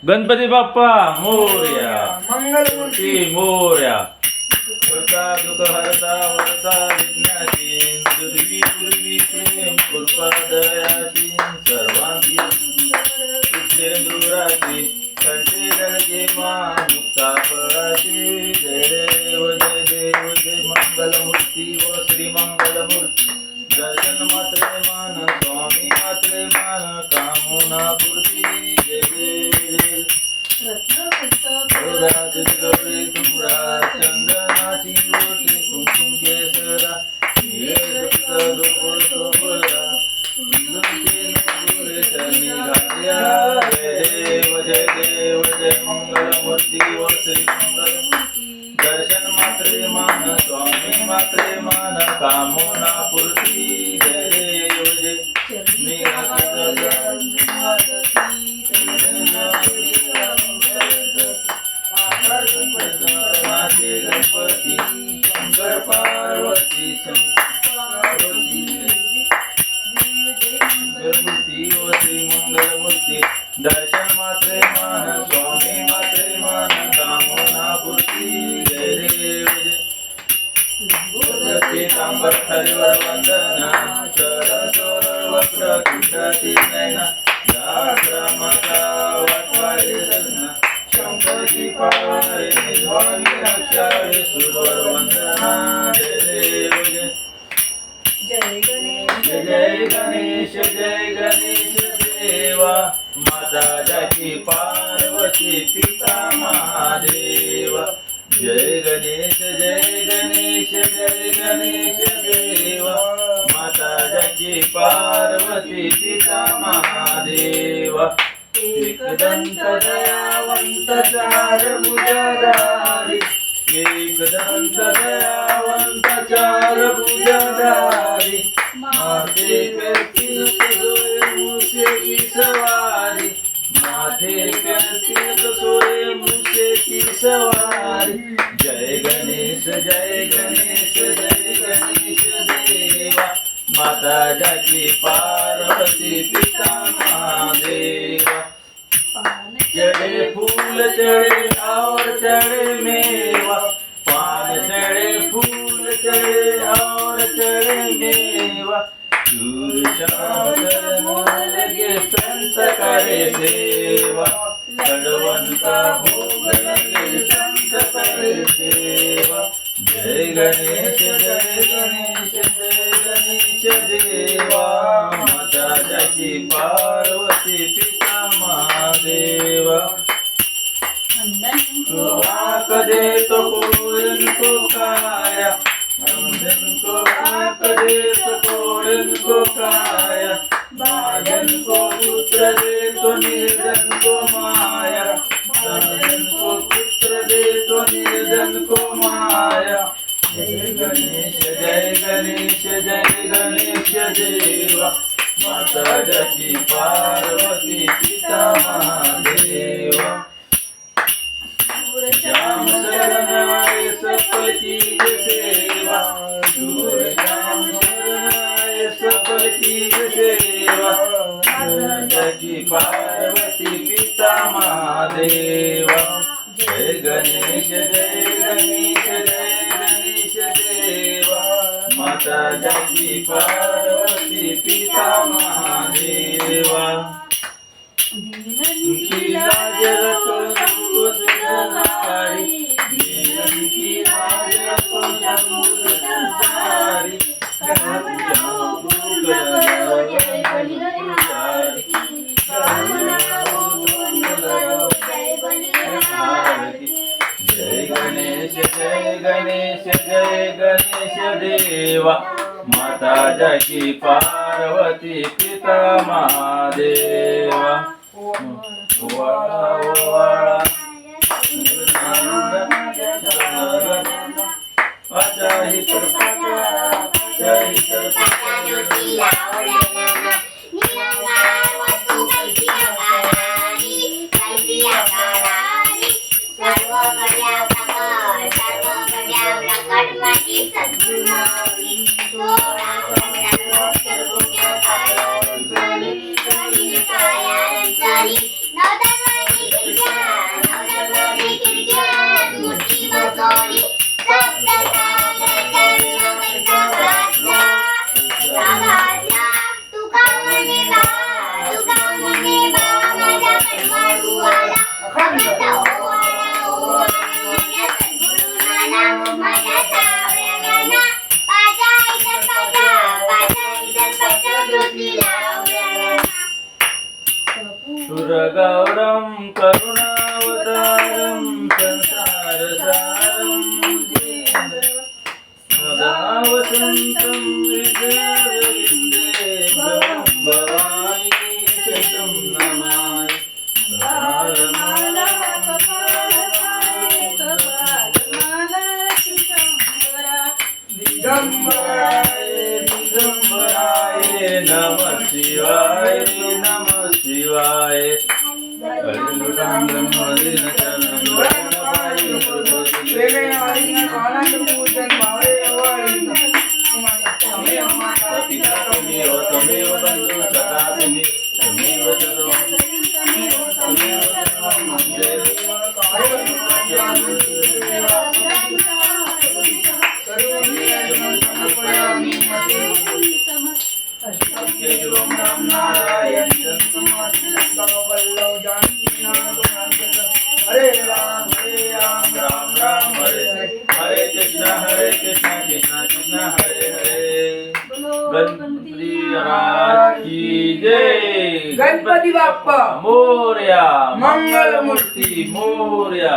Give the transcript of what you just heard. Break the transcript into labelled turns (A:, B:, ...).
A: गणपती बाप्पा मोरया.
B: मंगलमूर्ती
A: मोरया. वरता दुःख हरता वरता विघ्नाची दुर्वी पूर्वी प्रेम कृपा दयाची सर्वांगी सिद्धेंद्रुराची कंठे गळगे मा मुक्ता फळाची. जय देव जय मंगलमूर्ती व श्री मंगलमूर्ती. दर्शन मात्रे मान स्वामी मात्रे मान कामना पूर्ती. जय जय तुमरा चंदनाची ओटी कुंकुम केसरा जय मंगलमूर्ती व श्री मंगलमूर्ती. दर्शन मात्रे मान स्वामी मात्रे मान कामना पूर्ती. जय देव जय गणपती शंकर पार्वती मंगलमूर्ती व श्री मंगलमूर्ती. दर्शन मात्रे मान स्वामी मात्रे मान कामना पूर्ती. जय देव जय पीतांबर हरिवर वंदना सरस्वर वक्र तुषाती नयना दासरामाचा वाटवारे सजना शंकरची पावने निभावी रक्षावे सुरवर वंदना. जय देव जय जय गणेश देवा माता जाकी पार्वती पिता महादेवा. जय गणेश देवा माता जाकी पार्वती पिता महादेवा. एकदंत दयावंत चार भुजधारी एकदंत दयावंत चार भुजधारी. माथे करती सोय मुसे की सवारी माथे करती सोय मुसे की सवारी. जय गणेश देवा माता जाकी पार्वती पिता महादेवा. चढ़े फूल चढ़े और चढ़े मेवा पान चढ़े फूल चढ़े और चढ़े मेवा. दूर शाम लगे संत करे सेवा लडवन का भोग लगे संत करे सेवा. जय गणेश देवा माता जाकी पार्वती पिता महादेवा. को आँख दे तो कोयन को काया अंधन को आँख दे तो कोयन को काया. बाजन को पुत्र दे तो निर्धन को माया धन को पुत्र दे तो निर्धन को माया. जय गणेश देवा माता जाकी पार्वती पिता महादेवा. श्याम शरणाय सपति सेवा दूर श्याम शरणाय सपति सेवा. जाकी पार्वती पिता महादेवा. जय गणेश देवा माता जाकी पार्वती पिता महादेवा. की लाज रखो शंभुधारी की लाज रखो शंभुधारी. जय गणेश देवा माता जाकी पार्वती पिता महादेवा. गौरं करुणावतारं संसारसारं सदा वसन्तं हृदयारविन्दे भवं भवानी शतं नमामि
B: माला कपालहारे कपालमाला चितंबरा
A: दिगंबराय दिगंबराय नमः शिवाय नमः शिवाय त्वमेव बन्धु सखा त्वमेव सर्वं त्वमेव सर्वं नारायण हरे राम राम राम हरे हरे कृष्ण कृष्ण कृष्ण हरे हरे गणपती महाराज की जय
C: गणपती बाप्पा
A: मोरया
C: मंगलमूर्ती
A: मोरया